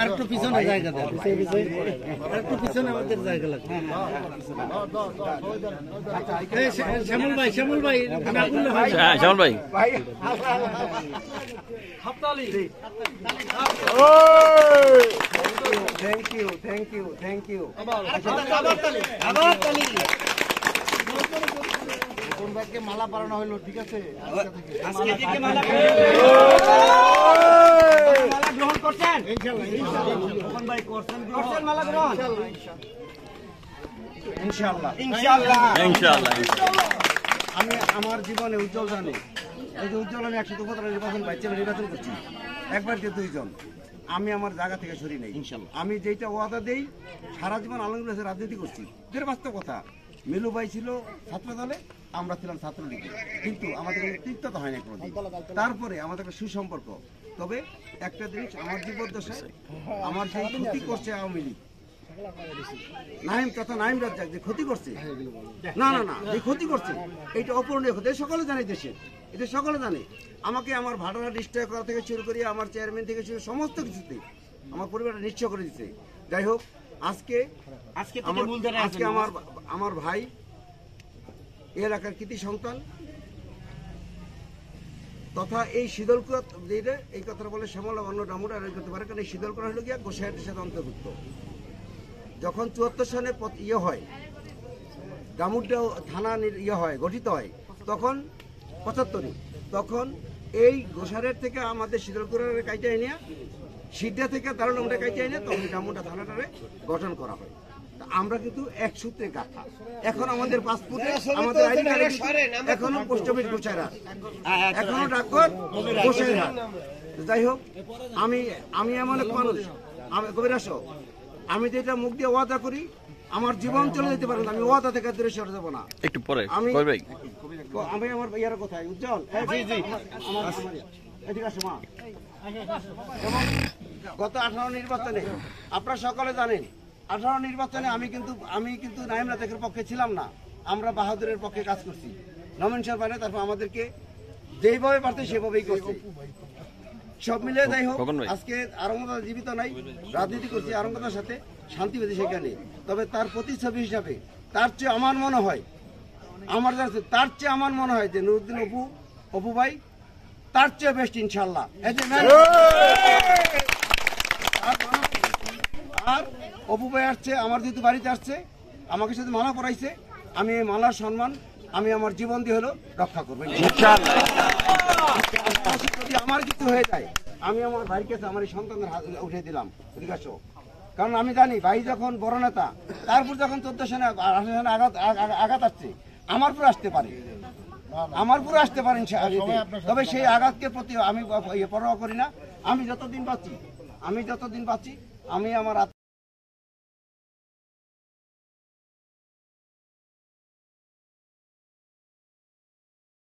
আরেকটু পিছনে জায়গা দেন, আরেকটু পিছনে আমাদের জায়গা লাগবে। শ্যামল ভাই, শ্যামল ভাই, শ্যামল ভাই, thank you, thank you, thank you. মালা পরানো হলো, ঠিক আছে? গ্রহণ করছেন? মালা গ্রহণ ইনশাআল্লাহ, ইনশাআল্লাহ, ইনশাআল্লাহ। আমি আমার জীবনে উজ্জ্বল জানি, এই যে উজ্জ্বল আমি ১১৫ নির্বাচন বাচ্চা নির্বাচন করছি, একবার যে ২ জন। আমি আমার জায়গা থেকে সরি নাই ইনশাআল্লাহ। আমি যেটা ওয়াদা দেই, সারা জীবন আলমগীর রাজনীতি করছি, এর বাস্তব কথা। মিলু ভাই ছিল ছাত্র দলে, আমরা ছিলাম ছাত্রলীগে, কিন্তু আমাদের তিক্ততা হয় না কোনোদিন। তারপরে আমাদের একটা সুসম্পর্ক। তবে একটা জিনিস, আমার জীবদ্দশায় আমার সেই ক্ষতি করছে আওয়ামী লীগ, নাইম কথা নাইম রাজ্জাক যে ক্ষতি করছে, না না না, যে ক্ষতি করছে এইটা অপূরণীয় ক্ষতি, সকলে জানে দেশে, এটা সকলে জানে। আমাকে আমার ভাড়া নিশ্চয় করা থেকে শুরু করি, আমার চেয়ারম্যান থেকে শুরু সমস্ত কিছুতে আমার পরিবারটা নিশ্চয় করে দিচ্ছে। যাই হোক, আজকে আমার ভাই এলাকার কৃতি সন্তান তথা এই শীতলকুয়া, এই কথাটা বলে শ্যামল অন্য ডামুরা করতে পারে, কারণ এই শীতলকুয়া হলো গিয়া গোসাইহাটের সাথে অন্তর্ভুক্ত। যখন ৭৪ সনে হয়, ডামুরটা থানা হয়, গঠিত হয়, তখন ৭৫, তখন এই গোসাইহাট থেকে আমাদের শীতলকুয়ার কাইটা এনে, সিদ্ধা থেকে দারুণটা কাইটা এনে, তখন ডামুরটা থানাটারে গঠন করা হয়। আমরা কিন্তু এক সূত্রে গাঁথা। এখন আমাদের পাসপোর্টে আমাদের আইডি কার্ডে এখনো পোস্ট অফিস গোসাইহাট, এখনো ডাকঘর গোসাইহাট। যাই হোক, আমি এমন এক মানুষ, কবির আসো, আমি যেটা মুখ দিয়ে ওয়াদা করি, আমার জীবন চলে যেতে পারে, আমি ওয়াদা থেকে দূরে সরে যাবো না। একটু পরে আমি আমার ইয়ার কোথায় উজ্জ্বল, এদিকে আসো মা। গত 18 নির্বাচনে আপনারা সকলে জানেন, 18 নির্বাচনে আমি কিন্তু নাইম রাজ্জাকের পক্ষে ছিলাম না, আমরা বাহাদুরের পক্ষে কাজ করছি। নমিন সাহেব বাইরে, তারপর আমাদেরকে যেইভাবে পারছে সেভাবেই করছে। সব মিলে যাই হোক, আজকে আরঙ্গতা জীবিত নাই, রাজনীতি করছি আরঙ্গতার সাথে, শান্তি পেয়েছি সেখানে। তবে তার প্রতিচ্ছবি হিসাবে তার চেয়ে আমার মনে হয়, আমার মনে হয় যে নুরুদ্দিন অপু ভাই তার চেয়ে বেস্ট ইনশাল্লাহ। আর অপু ভাই আসছে, আমার যেহেতু বাড়িতে আসছে, আমাকে সাথে মালা পরাইছে, আমি এই মালার সম্মান আমি আমার জীবন দিয়ে হলো রক্ষা করবো ইনশাআল্লাহ। যদি আমার কিছু হয়ে যায়, আমি আমার ভাইয়ের কাছে আমার এই সন্তানদের হাত উঠে দিলাম, ঠিক আছে? কারণ আমি জানি ভাই যখন বড় নেতা, তারপর যখন 14 সনে 18 সনে আঘাত আসছে, আমার পুরো আসতে পারে, আমার পুরো আসতে পারেন। তবে সেই আঘাতকে প্রতি আমি পরোয়া করি না। আমি যতদিন বাঁচি আমি আমার